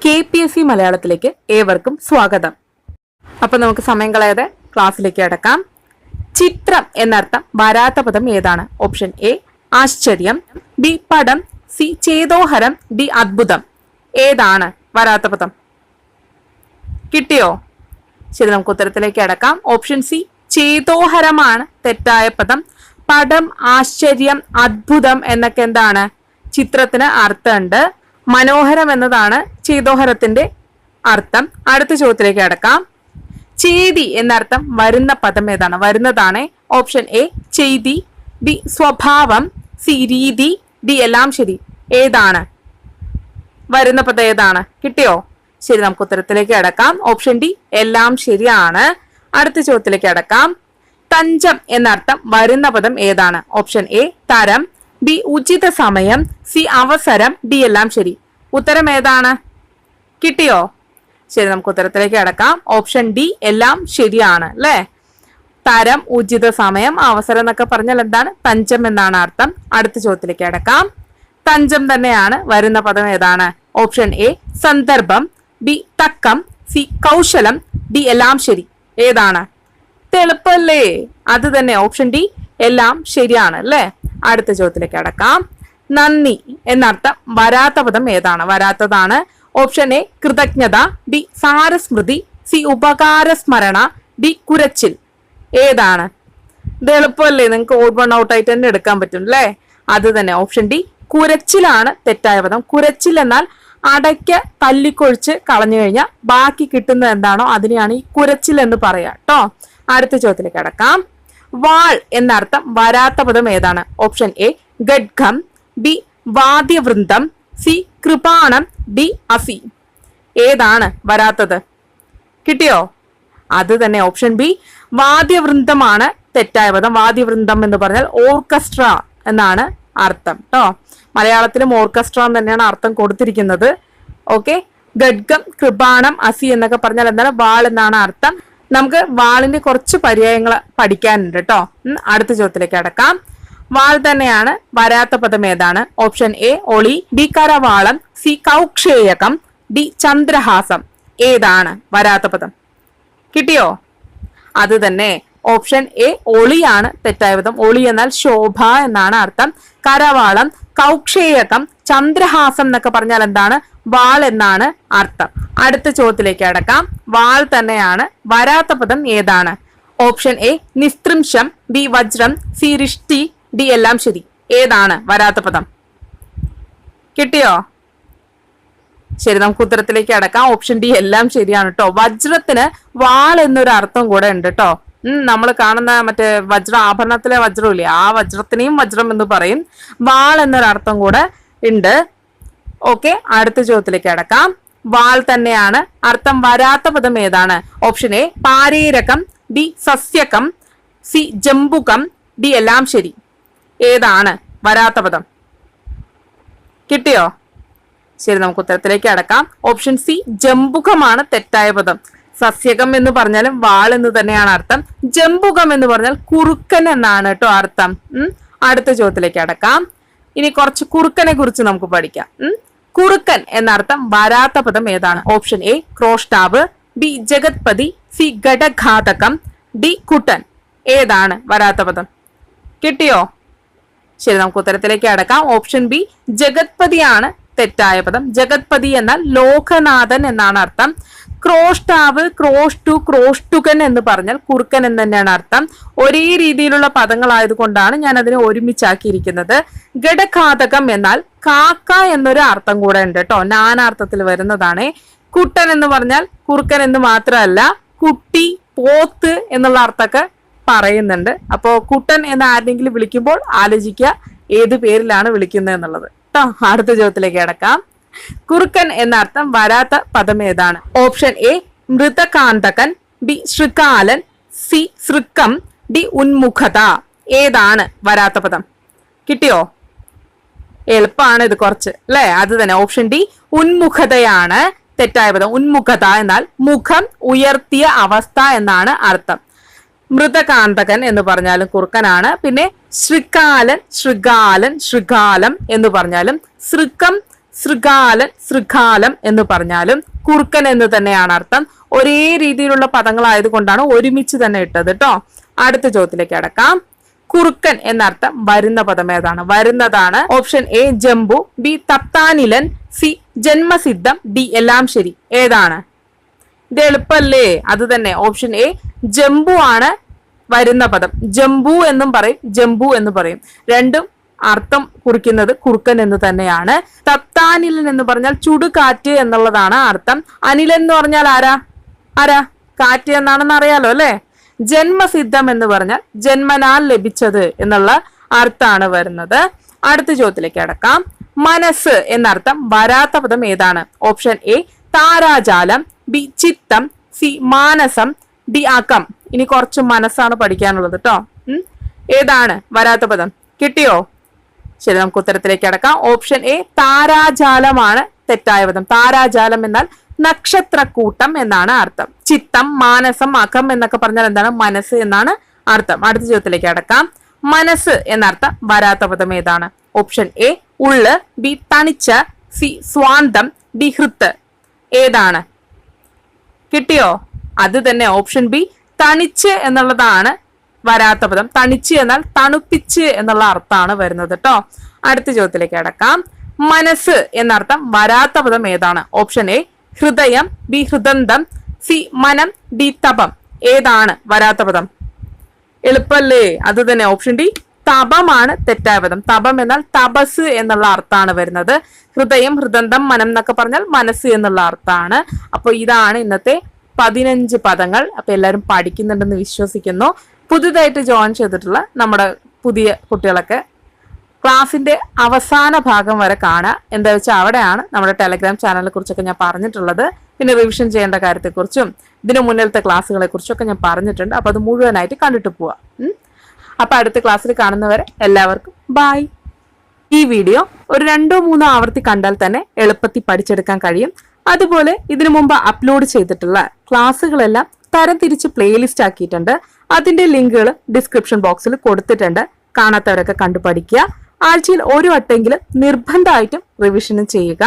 Kpsc മലയാളത്തിലേക്ക് ഏവർക്കും സ്വാഗതം. അപ്പോൾ നമുക്ക് സമയം കളയാതെ ക്ലാസ്സിലേക്ക് കടക്കാം. ചിത്രം എന്നർത്ഥം വരാത്ത പദം ഏതാണ്? ഓപ്ഷൻ എ ആശ്ചര്യം, ബി പടം, സി ചേതോഹരം, ഡി അത്ഭുതം. ഏതാണ് വരാത്ത പദം? കിട്ടിയോ? ശരി, നമുക്ക് ഉത്തരത്തിലേക്ക് കടക്കാം. ഓപ്ഷൻ സി ചേതോഹരമാണ് തെറ്റായ പദം. പടം, ആശ്ചര്യം, അത്ഭുതം എന്നൊക്കെ എന്താണ്? ചിത്രത്തിന് അർത്ഥമുണ്ട്. മനോഹരം എന്നതാണ് ചേതോഹരത്തിന്റെ അർത്ഥം. അടുത്ത ചോദ്യത്തിലേക്ക് കടക്കാം. ചെയ്തി എന്നർത്ഥം വരുന്ന പദം ഏതാണ്? വരുന്നതാണ്. ഓപ്ഷൻ എ ചെയ്തി, ബി സ്വഭാവം, സി രീതി, ഡി എല്ലാം ശരി. ഏതാണ് വരുന്ന പദം? ഏതാണ്? കിട്ടിയോ? ശരി, നമുക്ക് ഉത്തരത്തിലേക്ക് കടക്കാം. ഓപ്ഷൻ ഡി എല്ലാം ശരിയാണ്. അടുത്ത ചോദ്യത്തിലേക്ക് കടക്കാം. തഞ്ചം എന്നർത്ഥം വരുന്ന പദം ഏതാണ്? ഓപ്ഷൻ എ തരം, ബി ഉചിത സമയം, സി അവസരം, ഡി എല്ലാം ശരി. ഉത്തരം ഏതാണ്? കിട്ടിയോ? ശരി, നമുക്ക് ഉത്തരത്തിലേക്ക് കടക്കാം. ഓപ്ഷൻ ഡി എല്ലാം ശരിയാണ് അല്ലേ. തരം, ഉചിത സമയം, അവസരം എന്നൊക്കെ പറഞ്ഞാൽ എന്താണ്? തഞ്ചം എന്നാണ് അർത്ഥം. അടുത്ത ചോദ്യത്തിലേക്ക് കടക്കാം. തഞ്ചം തന്നെയാണ് വരുന്ന പദം. ഏതാണ്? ഓപ്ഷൻ എ സന്ദർഭം, ബി തക്കം, സി കൗശലം, ഡി എല്ലാം ശരി. ഏതാണ്? എളുപ്പല്ലേ? അത് തന്നെ, ഓപ്ഷൻ ഡി എല്ലാം ശരിയാണ് അല്ലേ. അടുത്ത ചോദ്യത്തിലേക്ക് കടക്കാം. നന്ദി എന്നർത്ഥം വരാത്ത പദം ഏതാണ്? വരാത്തതാണ്. ഓപ്ഷൻ എ കൃതജ്ഞത, ബി സാരസ്മൃതി, സി ഉപകാരസ്മരണ, ഡി കുരച്ചിൽ. ഏതാണ്? ഇത് എളുപ്പമല്ലേ, നിങ്ങൾക്ക് ഓഡ് വൺ ഔട്ട് ആയിട്ട് തന്നെ എടുക്കാൻ പറ്റും അല്ലേ. അത് തന്നെ, ഓപ്ഷൻ ഡി കുരച്ചിലാണ് തെറ്റായ പദം. കുരച്ചിൽ എന്നാൽ അടയ്ക്ക തല്ലിക്കൊഴിച്ച് കളഞ്ഞു കഴിഞ്ഞാൽ ബാക്കി കിട്ടുന്നത് എന്താണോ അതിനെയാണ് ഈ കുരച്ചിൽ എന്ന് പറയാ കേട്ടോ. അടുത്ത ചോദ്യത്തിലേക്ക് കടക്കാം. വാൾ എന്നർത്ഥം വരാത്ത പദം ഏതാണ്? ഓപ്ഷൻ എ ഖഡ്ഗം, ബി വാദ്യവൃന്ദം, സി കൃപാണം, ഡി അസി. ഏതാണ് വരാത്തത്? കിട്ടിയോ? അത് തന്നെ, ഓപ്ഷൻ ബി വാദ്യവൃന്ദമാണ് തെറ്റായ പദം. വാദ്യവൃന്ദം എന്ന് പറഞ്ഞാൽ ഓർക്കസ്ട്ര എന്നാണ് അർത്ഥം കേട്ടോ. മലയാളത്തിലും ഓർക്കസ്ട്ര തന്നെയാണ് അർത്ഥം കൊടുത്തിരിക്കുന്നത്. ഓക്കെ, ഖഡ്ഗം, കൃപാണം, അസി എന്നൊക്കെ പറഞ്ഞാൽ എന്താണ്? വാൾ എന്നാണ് അർത്ഥം. നമുക്ക് വാളിന്റെ കുറച്ച് പര്യായങ്ങൾ പഠിക്കാനുണ്ട് കേട്ടോ. അടുത്ത ചോദ്യത്തിലേക്ക് കടക്കാം. വാൾ തന്നെയാണ് വരാത്ത പദം. ഏതാണ്? ഓപ്ഷൻ എ ഒളി, ബി കരവാളം, സി കൗക്ഷേയകം, ഡി ചന്ദ്രഹാസം. ഏതാണ് വരാത്ത പദം? കിട്ടിയോ? അത് തന്നെ, ഓപ്ഷൻ എ ഒളിയാണ് തെറ്റായ പദം. ഒളി എന്നാൽ ശോഭ എന്നാണ് അർത്ഥം. കരവാളം, കൗക്ഷേയകം, ചന്ദ്രഹാസം എന്നൊക്കെ പറഞ്ഞാൽ എന്താണ്? വാൾ എന്നാണ് അർത്ഥം. അടുത്ത ചോദ്യത്തിലേക്ക് കടക്കാം. വാൾ തന്നെയാണ് വരാത്ത പദം. ഏതാണ്? ഓപ്ഷൻ എ നിസ്തൃംശം, ബി വജ്രം, സി റിഷ്ടി, ഡി എല്ലാം ശരി. ഏതാണ് വരാത്ത പദം? കിട്ടിയോ? ശരി, നമുക്ക് ഉത്തരത്തിലേക്ക് കടക്കാം. ഓപ്ഷൻ ഡി എല്ലാം ശരിയാണ് കേട്ടോ. വജ്രത്തിന് വാൾ എന്നൊരു അർത്ഥം കൂടെ ഉണ്ട് കേട്ടോ. നമ്മൾ കാണുന്ന മറ്റേ വജ്ര ആഭരണത്തിലെ വജ്രം ഇല്ലേ, ആ വജ്രത്തിനെയും വജ്രം എന്ന് പറയും. വാൾ എന്നൊരു അർത്ഥം കൂടെ ഉണ്ട്. ഓക്കെ, അടുത്ത ചോദ്യത്തിലേക്ക് കടക്കാം. വാൾ തന്നെയാണ് അർത്ഥം വരാത്ത പദം. ഏതാണ്? ഓപ്ഷൻ എ പാരീരകം, ബി സസ്യകം, സി ജംബുകം, ഡി എല്ലാം ശരി. ഏതാണ് വരാത്ത പദം? കിട്ടിയോ? ശരി, നമുക്ക് ഉത്തരത്തിലേക്ക് കടക്കാം. ഓപ്ഷൻ സി ജംബുകമാണ് തെറ്റായ പദം. സസ്യകം എന്ന് പറഞ്ഞാലും വാൾ എന്ന് തന്നെയാണ് അർത്ഥം. ജംബുകം എന്ന് പറഞ്ഞാൽ കുറുക്കൻ എന്നാണ് കേട്ടോ അർത്ഥം. അടുത്ത ചോദ്യത്തിലേക്ക് കടക്കാം. ഇനി കുറച്ച് കുറുക്കനെ കുറിച്ച് നമുക്ക് പഠിക്കാം. കുറുക്കൻ എന്നർത്ഥം വരാത്ത പദം ഏതാണ്? ഓപ്ഷൻ എ ക്രോഷ്ടാവ്, ബി ജഗത്പതി, സി ഘടഘാതകം, ഡി കുട്ടൻ. ഏതാണ് വരാത്ത പദം? കിട്ടിയോ? ശരി, നമുക്ക് ഉത്തരത്തിലേക്ക് കടക്കാം. ഓപ്ഷൻ ബി ജഗത്പതിയാണ് തെറ്റായ പദം. ജഗത്പതി എന്നാൽ ലോകനാഥൻ എന്നാണ് അർത്ഥം. ക്രോഷ്ടാവ്, ക്രോഷ്ടു, ക്രോഷ്ടുകൻ എന്ന് പറഞ്ഞാൽ കുറുക്കൻ എന്ന് തന്നെയാണ് അർത്ഥം. ഒരേ രീതിയിലുള്ള പദങ്ങളായതുകൊണ്ടാണ് ഞാൻ അതിനെ ഒരുമിച്ചാക്കിയിരിക്കുന്നത്. ഘടഘാതകം എന്നാൽ കാക്ക എന്നൊരു അർത്ഥം കൂടെ ഉണ്ട് കേട്ടോ. നാനാർത്ഥത്തിൽ വരുന്നതാണ്. കുട്ടൻ എന്ന് പറഞ്ഞാൽ കുറുക്കൻ എന്ന് മാത്രമല്ല, കുട്ടി, പോത്ത് എന്നുള്ള അർത്ഥമൊക്കെ പറയുന്നുണ്ട്. അപ്പോ കുട്ടൻ എന്ന് ആരെങ്കിലും വിളിക്കുമ്പോൾ ആലോചിക്കുക ഏത് പേരിലാണ് വിളിക്കുന്നത് എന്നുള്ളത് കേട്ടോ. അടുത്ത ചോദ്യത്തിലേക്ക് കിടക്കാം. കുറുക്കൻ എന്നർത്ഥം വരാത്ത പദം ഏതാണ്? ഓപ്ഷൻ എ മൃതകാന്തകൻ, ബി ശൃകാലൻ, സി സൃക്കം, ഡി ഉന്മുഖത. ഏതാണ് വരാത്ത പദം? കിട്ടിയോ? എളുപ്പമാണ് ഇത് കുറച്ച് അല്ലെ. അത് തന്നെ, ഓപ്ഷൻ ഡി ഉന്മുഖതയാണ് തെറ്റായ പദം. ഉന്മുഖത എന്നാൽ മുഖം ഉയർത്തിയ അവസ്ഥ എന്നാണ് അർത്ഥം. മൃതകാന്തകൻ എന്ന് പറഞ്ഞാലും കുറുക്കനാണ്. പിന്നെ ശൃകാലൻ, ശൃഗാലൻ, ശൃഗാലം എന്ന് പറഞ്ഞാലും, സൃക്കം, ശൃഗാലൻ, ശൃഗാലം എന്ന് പറഞ്ഞാലും കുറുക്കൻ എന്ന് തന്നെയാണ് അർത്ഥം. ഒരേ രീതിയിലുള്ള പദങ്ങളായതുകൊണ്ടാണ് ഒരുമിച്ച് തന്നെ ഇട്ടത് കേട്ടോ. അടുത്ത ചോദ്യത്തിലേക്ക് അടക്കാം. കുറുക്കൻ എന്നർത്ഥം വരുന്ന പദം ഏതാണ്? വരുന്നതാണ്. ഓപ്ഷൻ എ ജംബു, ബി തപ്താനിലൻ, സി ജന്മസിദ്ധം, ഡി എല്ലാം ശരി. ഏതാണ്? ഇത് എളുപ്പല്ലേ? അത് തന്നെ ഓപ്ഷൻ എ ജംബു ആണ് വരുന്ന പദം. ജംബു എന്നും പറയും, ജംബു എന്ന് പറയും. രണ്ടും അർത്ഥം കുറിക്കുന്നത് കുറുക്കൻ എന്ന് തന്നെയാണ്. തപ്താനിലൻ എന്ന് പറഞ്ഞാൽ ചുടുകാറ്റ് എന്നുള്ളതാണ് അർത്ഥം. അനിലൻ എന്ന് പറഞ്ഞാൽ ആരാ? കാറ്റ് എന്നാണെന്ന് അറിയാലോ അല്ലെ. ജന്മസിദ്ധം എന്ന് പറഞ്ഞാൽ ജന്മനാൽ ലഭിച്ചത് എന്നുള്ള അർത്ഥമാണ് വരുന്നത്. അടുത്ത ചോദ്യത്തിലേക്ക് അടക്കാം. മനസ്സ് എന്നർത്ഥം വരാത്ത പദം ഏതാണ്? ഓപ്ഷൻ എ താരാജാലം, ബി ചിത്തം, സി മാനസം, ഡി അകം. ഇനി കുറച്ച് മനസ്സാണ് പഠിക്കാനുള്ളത് കേട്ടോ. ഏതാണ് വരാത്ത പദം? കിട്ടിയോ? ശരി, നമുക്ക് ഉത്തരത്തിലേക്ക് അടക്കാം. ഓപ്ഷൻ എ താരാജാലമാണ് തെറ്റായ പദം. താരാജാലം എന്നാൽ നക്ഷത്രക്കൂട്ടം എന്നാണ് അർത്ഥം. ചിത്തം, മാനസം, അകം എന്നൊക്കെ പറഞ്ഞാൽ എന്താണ്? മനസ്സ് എന്നാണ് അർത്ഥം. അടുത്ത ചോദ്യത്തിലേക്ക് അടക്കാം. മനസ്സ് എന്നർത്ഥം വരാത്ത പദം ഏതാണ്? ഓപ്ഷൻ എ ഉള്ള്, ബി തണിച്ച, സി സ്വാന്തം, ഡി ഹൃത്ത്. ഏതാണ്? കിട്ടിയോ? അത് തന്നെ ഓപ്ഷൻ ബി തണിച്ച് എന്നുള്ളതാണ് വരാത്ത പദം. തണിച്ച് എന്നാൽ തണുപ്പിച്ച് എന്നുള്ള അർത്ഥമാണ് വരുന്നത് കേട്ടോ. അടുത്ത ചോദ്യത്തിലേക്ക് അടക്കാം. മനസ്സ് എന്നർത്ഥം വരാത്ത പദം ഏതാണ്? ഓപ്ഷൻ എ ഹൃദയം, ബി ഹൃദന്തം, സി മനം, ഡി തപം. ഏതാണ് വരാത്ത പദം? എളുപ്പല്ലേ? അത് തന്നെ ഓപ്ഷൻ ഡി തപമാണ് തെറ്റായ പദം. തപം എന്നാൽ തപസ് എന്നുള്ള അർത്ഥമാണ് വരുന്നത്. ഹൃദയം, ഹൃദന്തം, മനം എന്നൊക്കെ പറഞ്ഞാൽ മനസ്സ് എന്നുള്ള അർത്ഥമാണ്. അപ്പൊ ഇതാണ് ഇന്നത്തെ 15 പദങ്ങൾ. അപ്പൊ എല്ലാവരും പഠിക്കുന്നുണ്ടെന്ന് വിശ്വസിക്കുന്നു. പുതുതായിട്ട് ജോയിൻ ചെയ്തിട്ടുള്ള നമ്മുടെ പുതിയ കുട്ടികളൊക്കെ ക്ലാസ്സിന്റെ അവസാന ഭാഗം വരെ കാണുക. എന്താ വെച്ചാൽ അവിടെയാണ് നമ്മുടെ ടെലഗ്രാം ചാനലിനെ കുറിച്ചൊക്കെ ഞാൻ പറഞ്ഞിട്ടുള്ളത്. പിന്നെ റിവിഷൻ ചെയ്യേണ്ട കാര്യത്തെക്കുറിച്ചും ഇതിനു മുന്നിലത്തെ ക്ലാസ്സുകളെ കുറിച്ചൊക്കെ ഞാൻ പറഞ്ഞിട്ടുണ്ട്. അപ്പൊ അത് മുഴുവനായിട്ട് കണ്ടിട്ട് പോവാം. അപ്പൊ അടുത്ത ക്ലാസ്സിൽ കാണുന്നവരെ എല്ലാവർക്കും ബൈ. ഈ വീഡിയോ ഒരു 2-3 ആവർത്തി കണ്ടാൽ തന്നെ എളുപ്പത്തിൽ പഠിച്ചെടുക്കാൻ കഴിയും. അതുപോലെ ഇതിനു മുമ്പ് അപ്ലോഡ് ചെയ്തിട്ടുള്ള ക്ലാസ്സുകളെല്ലാം തരംതിരിച്ച് പ്ലേലിസ്റ്റ് ആക്കിയിട്ടുണ്ട്. അതിന്റെ ലിങ്കുകൾ ഡിസ്ക്രിപ്ഷൻ ബോക്സിൽ കൊടുത്തിട്ടുണ്ട്. കാണാത്തവരൊക്കെ കണ്ടു പഠിക്കുക. ആഴ്ചയിൽ ഒരു വട്ടെങ്കിലും നിർബന്ധമായിട്ടും റിവിഷനും ചെയ്യുക.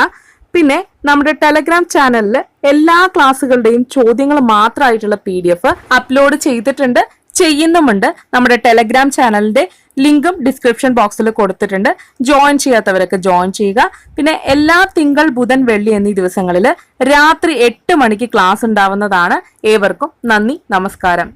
പിന്നെ നമ്മുടെ ടെലഗ്രാം ചാനലിൽ എല്ലാ ക്ലാസ്സുകളുടെയും ചോദ്യങ്ങൾ മാത്രമായിട്ടുള്ള PDF അപ്ലോഡ് ചെയ്തിട്ടുണ്ട്, ചെയ്യുന്നുമുണ്ട്. നമ്മുടെ ടെലഗ്രാം ചാനലിന്റെ ലിങ്കും ഡിസ്ക്രിപ്ഷൻ ബോക്സിൽ കൊടുത്തിട്ടുണ്ട്. ജോയിൻ ചെയ്യാത്തവരൊക്കെ ജോയിൻ ചെയ്യുക. പിന്നെ എല്ലാ തിങ്കൾ, ബുധൻ, വെള്ളി എന്നീ ദിവസങ്ങളിൽ രാത്രി 8 മണിക്ക് ക്ലാസ് ഉണ്ടാവുന്നതാണ്. ഏവർക്കും നന്ദി, നമസ്കാരം.